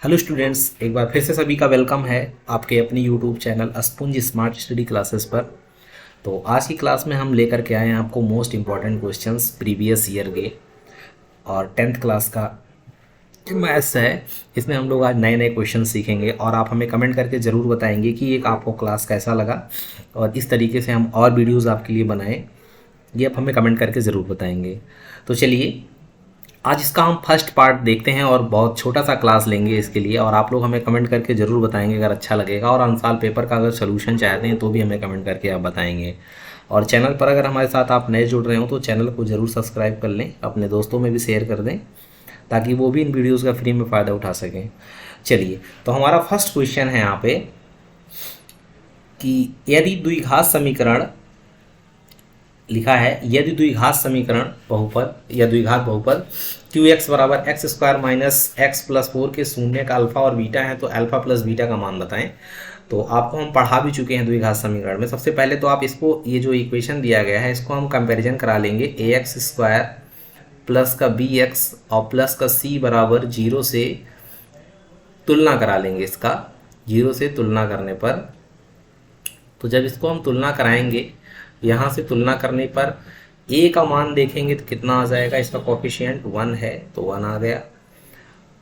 Hello students, एक बार फिर से सभी का वेलकम है आपके अपनी यूट्यूब चैनल अस्पुंज स्मार्ट स्टडी क्लासेस पर। तो आज की क्लास में हम लेकर के आए हैं आपको most important questions previous year के और टेंथ क्लास का मैथ्स है। इसमें हम लोग आज नए नए क्वेश्चन सीखेंगे और आप हमें कमेंट करके ज़रूर बताएंगे कि एक आपको क्लास कैसा लगा और इस तरीके से हम और वीडियोज़ आपके लिए बनाएं, ये आप हमें कमेंट करके ज़रूर बताएंगे। तो चलिए आज इसका हम फर्स्ट पार्ट देखते हैं और बहुत छोटा सा क्लास लेंगे इसके लिए, और आप लोग हमें कमेंट करके ज़रूर बताएंगे अगर अच्छा लगेगा। और आंसर पेपर का अगर सोल्यूशन चाहते हैं तो भी हमें कमेंट करके आप बताएंगे। और चैनल पर अगर हमारे साथ आप नए जुड़ रहे हो तो चैनल को ज़रूर सब्सक्राइब कर लें, अपने दोस्तों में भी शेयर कर दें ताकि वो भी इन वीडियोज़ का फ्री में फ़ायदा उठा सकें। चलिए, तो हमारा फर्स्ट क्वेश्चन है यहाँ पे कि यदि द्विघात समीकरण लिखा है, यदि द्विघात समीकरण बहुपद या द्विघात बहुपद क्यू एक्स बराबर x square minus x plus 4 के शून्य का अल्फा और बीटा है तो अल्फा प्लस बीटा का मान बताएं। तो आपको हम पढ़ा भी चुके हैं द्विघात समीकरण में। सबसे पहले तो आप इसको, ये जो इक्वेशन दिया गया है इसको हम कंपैरिजन करा लेंगे। ए एक्स स्क्वायर प्लस का बी एक्स और प्लस का सी बराबर 0 से तुलना करा लेंगे। इसका 0 से तुलना करने पर, तो जब इसको हम तुलना कराएंगे, यहाँ से तुलना करने पर a का मान देखेंगे तो कितना आ जाएगा, इसका कोफिशिएंट 1 है तो 1 आ गया।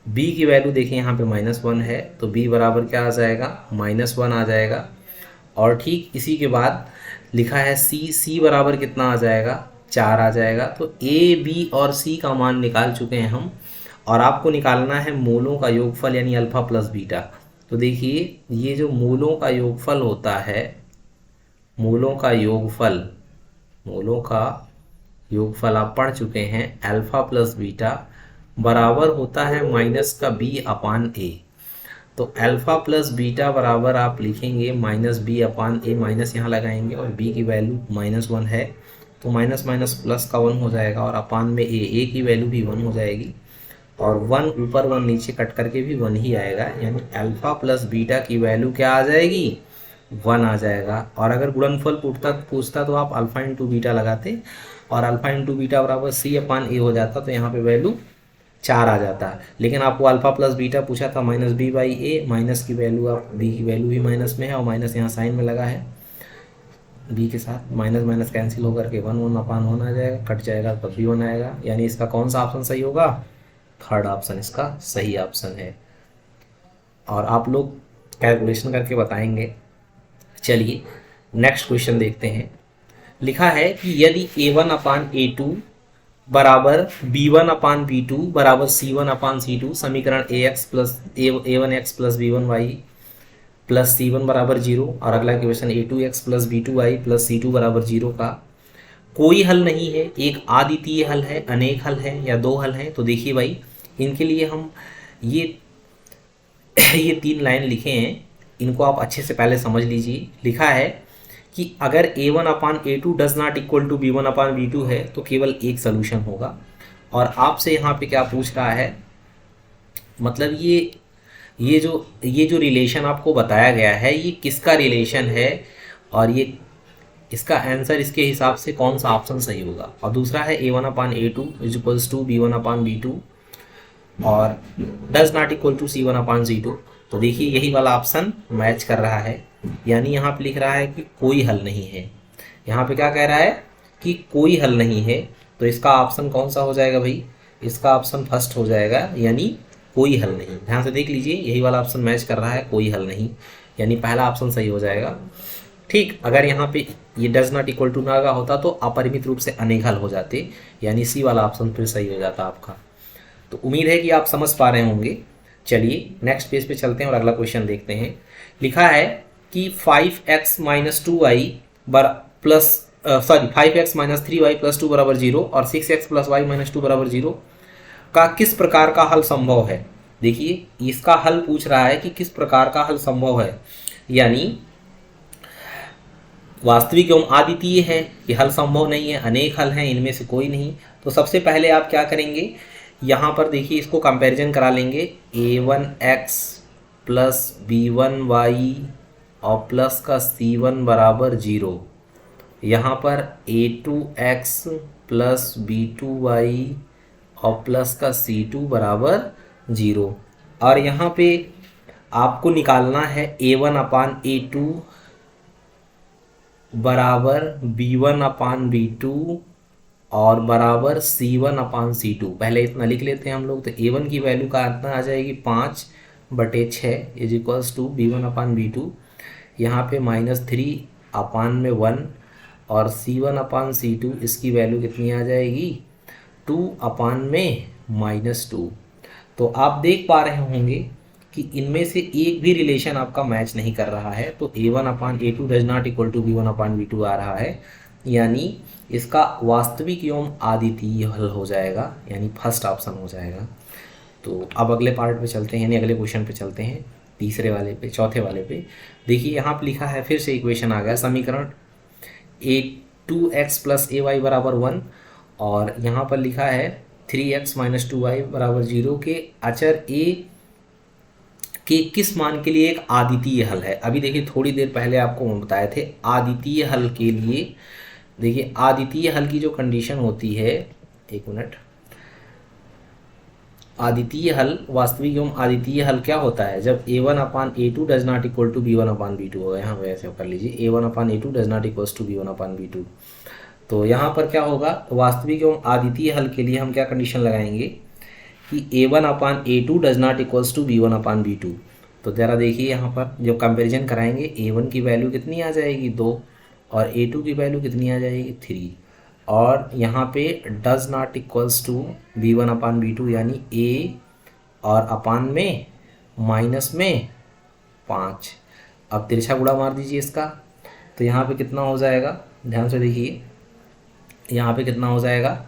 b की वैल्यू देखिए यहाँ पे -1 है तो b बराबर क्या आ जाएगा, -1 आ जाएगा। और ठीक इसी के बाद लिखा है c बराबर कितना आ जाएगा, 4 आ जाएगा। तो a b और c का मान निकाल चुके हैं हम, और आपको निकालना है मूलों का योगफल यानी अल्फा प्लस बीटा। तो देखिए ये जो मूलों का योगफल होता है, मूलों का योगफल आप पढ़ चुके हैं, अल्फा प्लस बीटा बराबर होता है माइनस का b अपान ए। तो अल्फा प्लस बीटा बराबर आप लिखेंगे माइनस b अपान ए, माइनस यहाँ लगाएंगे और b की वैल्यू -1 है तो माइनस माइनस प्लस का 1 हो जाएगा, और अपान में ए की वैल्यू भी 1 हो जाएगी, और 1 ऊपर 1 नीचे कट करके भी 1 ही आएगा। यानी अल्फा प्लस बीटा की वैल्यू क्या आ जाएगी, 1 आ जाएगा। और अगर गुणनफल पूछता तो आप अल्फा इंटू बीटा लगाते और अल्फा इंटू बीटा बराबर सी अपान ए हो जाता, तो यहाँ पे वैल्यू 4 आ जाता। लेकिन आपको अल्फा प्लस बीटा पूछा था minus B by A, minus की वैल्यू, आप बी की वैल्यू भी माइनस में है और माइनस यहाँ साइन में लगा है, बी के साथ माइनस माइनस कैंसिल होकर के 1 अपान 1 आ जाएगा, कट जाएगा तब भी 1 आएगा। यानी इसका कौन सा ऑप्शन सही होगा, थर्ड ऑप्शन इसका सही ऑप्शन है। और आप लोग कैलकुलेशन करके बताएंगे। चलिए नेक्स्ट क्वेश्चन देखते हैं। लिखा है कि यदि a1 अपान a2 बराबर b1 अपान b2 बराबर c1 अपान c2 समीकरण a1x plus b1y plus c1 बराबर 0, और अगला question a2x plus b2y plus c2 बराबर 0 का कोई हल नहीं है, एक अद्वितीय हल है, अनेक हल है या दो हल हैं। तो देखिए भाई, इनके लिए हम ये 3 लाइन लिखे हैं, इनको आप अच्छे से पहले समझ लीजिए। लिखा है कि अगर a1 upon a2 does not equal to b1 upon b2 है तो केवल एक सोल्यूशन होगा। और आपसे यहाँ पे क्या पूछ रहा है, मतलब ये जो रिलेशन आपको बताया गया है ये किसका रिलेशन है, और ये इसका आंसर इसके हिसाब से कौन सा ऑप्शन सही होगा। और दूसरा है a1 upon a2 is equals to b1 upon b2 और does not equal to c1 upon c2। तो देखिए यही वाला ऑप्शन मैच कर रहा है, यानी यहाँ पे लिख रहा है कि कोई हल नहीं है। यहाँ पे क्या कह रहा है कि कोई हल नहीं है, तो इसका ऑप्शन कौन सा हो जाएगा भाई, इसका ऑप्शन फर्स्ट हो जाएगा, यानी कोई हल नहीं। ध्यान से देख लीजिए, यही वाला ऑप्शन मैच कर रहा है, कोई हल नहीं, यानी पहला ऑप्शन सही हो जाएगा। ठीक, अगर यहाँ पे ये डज नॉट इक्वल टू ना होता तो अपरिमित रूप से अनेक हल हो जाते, यानी सी वाला ऑप्शन फिर सही हो जाता आपका। तो उम्मीद है कि आप समझ पा रहे होंगे। चलिए नेक्स्ट पेज पे चलते हैं और अगला क्वेश्चन देखते हैं। लिखा है कि 5x minus 2y plus 5x minus 3y plus 2 बराबर 0 और 6x प्लस y माइनस 2 बराबर 0 का किस प्रकार का हल संभव है। देखिए इसका हल पूछ रहा है कि किस प्रकार का हल संभव है, यानी वास्तविक एवं अद्वितीय है, ये हल संभव नहीं है, अनेक हल हैं, इनमें से कोई नहीं। तो सबसे पहले आप क्या करेंगे, यहाँ पर देखिए इसको कंपैरिजन करा लेंगे। a1x प्लस b1y और प्लस का c1 बराबर 0, यहाँ पर a2x प्लस b2y और प्लस का c2 बराबर 0। और यहाँ पे आपको निकालना है A1/A2 बराबर B1/B2 और बराबर C1/C2। पहले इतना लिख लेते हैं हम लोग। तो A1 की वैल्यू का इतना आ जाएगी 5/6 इज इक्वल्स टू B1/B2, यहाँ पे -3/1 और C1/C2 इसकी वैल्यू कितनी आ जाएगी 2/-2। तो आप देख पा रहे होंगे कि इनमें से एक भी रिलेशन आपका मैच नहीं कर रहा है। तो A1/A2 does not equal to B1/B2 आ रहा है, यानी इसका वास्तविक एवं आदितीय हल हो जाएगा, यानी फर्स्ट ऑप्शन हो जाएगा। तो अब अगले पार्ट पे चलते हैं, यानी अगले क्वेश्चन पे चलते हैं, तीसरे वाले पे, चौथे वाले पे। देखिए यहाँ पे लिखा है, फिर से इक्वेशन आ गया, समीकरण A2x + ay बराबर 1 और यहाँ पर लिखा है 3x - 2y बराबर 0 के अचर a के किस मान के लिए एक आदितीय हल है। अभी देखिए थोड़ी देर पहले आपको मैं बताए थे आदितीय हल के लिए। देखिए आदितीय हल की जो कंडीशन होती है, एक मिनट, आदितीय हल, वास्तविक एवं आदितीय हल क्या होता है, जब A1/A2 does not equal to B1/B2 होगा। यहाँ वैसे कर लीजिए A1/A2 does not equals to B1/B2। तो यहाँ पर क्या होगा, वास्तविक एवं आदितीय हल के लिए हम क्या कंडीशन लगाएंगे कि A1/A2 does not equals to B1/B2। तो ज़रा देखिए यहाँ पर जब कंपैरिजन कराएंगे A1 की वैल्यू कितनी आ जाएगी 2 और A2 की वैल्यू कितनी आ जाएगी 3, और यहाँ पे does not equals to B1/B2 यानी A और अपान में माइनस में 5। अब तिरछा गुणा मार दीजिए इसका, तो यहाँ पे कितना हो जाएगा, ध्यान से देखिए, यहाँ पे कितना हो जाएगा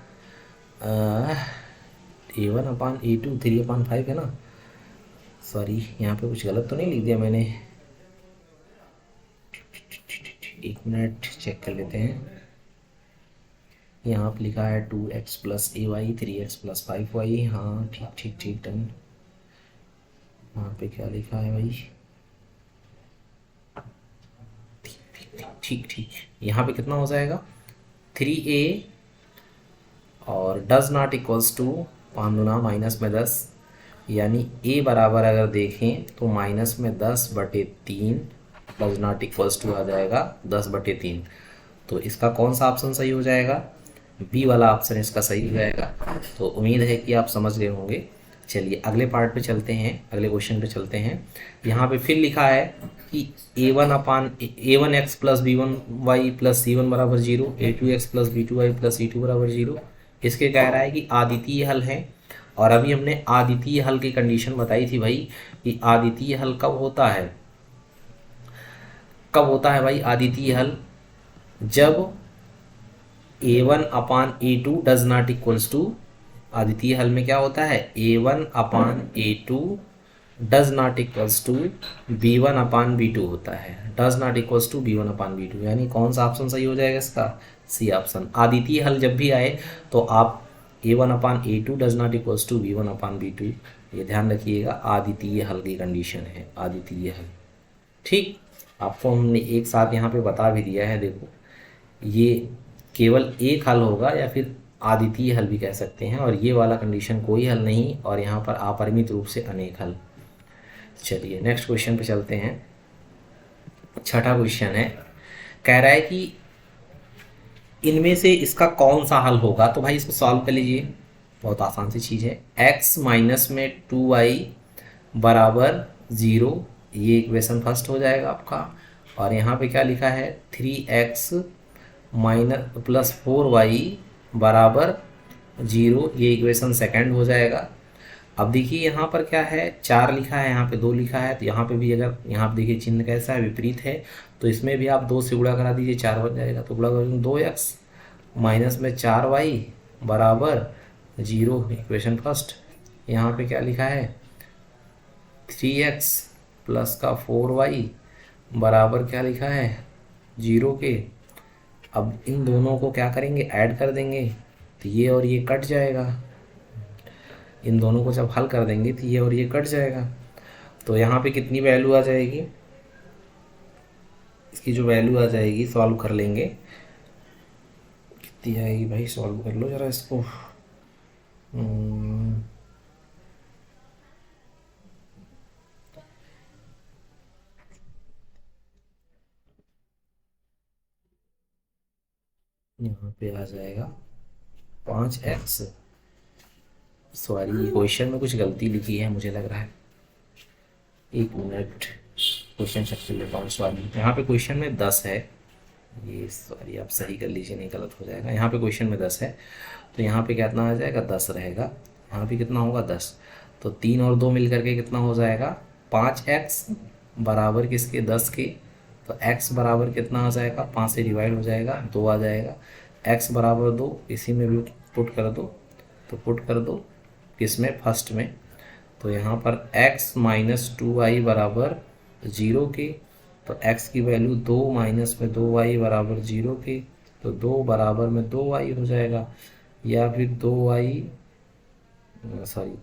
A1/A2 3/5 है ना। सॉरी, यहाँ पे कुछ गलत तो नहीं लिख दिया मैंने, एक मिनट चेक कर लेते हैं। यहाँ पे लिखा है 2x + ay 3x + 5y। हाँ ठीक ठीक ठीक डन। यहाँ पे क्या लिखा है भाई, ठीक ठीक, यहाँ पे कितना हो जाएगा 3a और डज नॉट इक्वल्स टू 5 दूना -10, यानी a बराबर अगर देखें तो -10/3 डज नॉट इक्वल्स टू आ जाएगा 10/3। तो इसका कौन सा ऑप्शन सही हो जाएगा, बी वाला ऑप्शन इसका सही हो जाएगा। तो उम्मीद है कि आप समझ गए होंगे। चलिए अगले पार्ट पे चलते हैं, अगले क्वेश्चन पे चलते हैं। यहाँ पे फिर लिखा है कि A1x + B1y + C1 बराबर 0, A2x + B2y + C2 बराबर 0। इसके कह रहा है कि आदितीय हल है, और अभी हमने आदितीय हल की कंडीशन बताई थी भाई कि आदितीय हल कब होता है, कब होता है भाई आदितीय हल, जब A1/A2 does not equals to, आदितीय हल में क्या होता है A1/A2 does not equals to B1/B2 होता है, does not equals to B1/B2, यानी कौन सा ऑप्शन सही हो जाएगा इसका, सी ऑप्शन। आदितीय हल जब भी आए तो आप A1/A2 does not equals to B1/B2, ये ध्यान रखिएगा, आदितीय हल की कंडीशन है, आदितीय हल। ठीक, आपको हमने एक साथ यहाँ पे बता भी दिया है, देखो ये केवल एक हल होगा या फिर आदितीय हल भी कह सकते हैं, और ये वाला कंडीशन कोई हल नहीं, और यहाँ पर अपरिमित रूप से अनेक हल। चलिए नेक्स्ट क्वेश्चन पे चलते हैं। छठा क्वेश्चन है, कह रहा है कि इनमें से इसका कौन सा हल होगा। तो भाई इसको सॉल्व कर लीजिए, बहुत आसान सी चीज़ है। x - 2y बराबर 0, ये इक्वेशन फर्स्ट हो जाएगा आपका, और यहाँ पे क्या लिखा है 3x + 4y बराबर 0, ये इक्वेशन सेकंड हो जाएगा। अब देखिए यहाँ पर क्या है, 4 लिखा है, यहाँ पे 2 लिखा है, तो यहाँ पे भी अगर यहाँ पे देखिए चिन्ह कैसा है, विपरीत है, तो इसमें भी आप 2 से गुणा करा दीजिए, 4 बन जाएगा। तो गुणा करेंगे 2x माइनस में 4y बराबर 0, इक्वेशन फर्स्ट। यहाँ पे क्या लिखा है 3x + 4y बराबर क्या लिखा है 0 के। अब इन दोनों को क्या करेंगे, ऐड कर देंगे, तो ये और ये कट जाएगा। इन दोनों को जब हल कर देंगे तो ये और ये कट जाएगा। तो यहाँ पे कितनी वैल्यू आ जाएगी, इसकी जो वैल्यू आ जाएगी, सॉल्व कर लेंगे, कितनी आएगी भाई, सॉल्व कर लो ज़रा इसको। यहाँ पे आ जाएगा 5x। सॉरी, क्वेश्चन में कुछ गलती लिखी है मुझे लग रहा है, एक मिनट, क्वेश्चन चेक कर लेता हूँ। सॉरी, यहाँ पे क्वेश्चन में 10 है, ये सॉरी आप सही कर लीजिए, नहीं गलत हो जाएगा। यहाँ पे क्वेश्चन में 10 है, तो यहाँ पे कितना आ जाएगा, 10 रहेगा। यहाँ पे कितना होगा, 10। तो 3 और 2 मिल करके कितना हो जाएगा, 5x बराबर किसके, 10 के। तो x बराबर कितना आ जाएगा, 5 से डिवाइड हो जाएगा, 2 आ जाएगा। x बराबर 2, इसी में भी पुट कर दो, तो पुट कर दो किस में, फर्स्ट में। तो यहाँ पर x माइनस 2y बराबर 0 के। तो x की वैल्यू 2 माइनस में 2y बराबर 0 के। तो 2 बराबर में 2y हो जाएगा, या फिर 2y सॉरी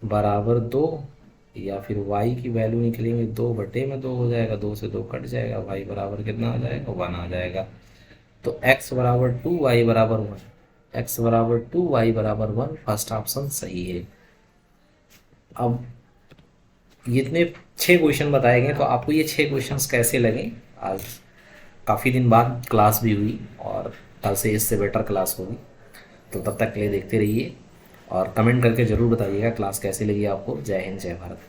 बराबर 2, या फिर y की वैल्यू निकलेंगे 2 बटे में 2 हो जाएगा, 2 से 2 कट जाएगा, y बराबर कितना आ जाएगा, 1 आ जाएगा। तो x बराबर 2 y बराबर 1, x बराबर 2 y बराबर 1, फर्स्ट ऑप्शन सही है। अब ये इतने 6 क्वेश्चन बताए गए, तो आपको ये 6 क्वेश्चंस कैसे लगे? आज काफ़ी दिन बाद क्लास भी हुई, और कल से इससे बेटर क्लास होगी। तो तब तक के लिए देखते रहिए, और कमेंट करके ज़रूर बताइएगा क्लास कैसी लगी आपको। जय हिंद, जय भारत।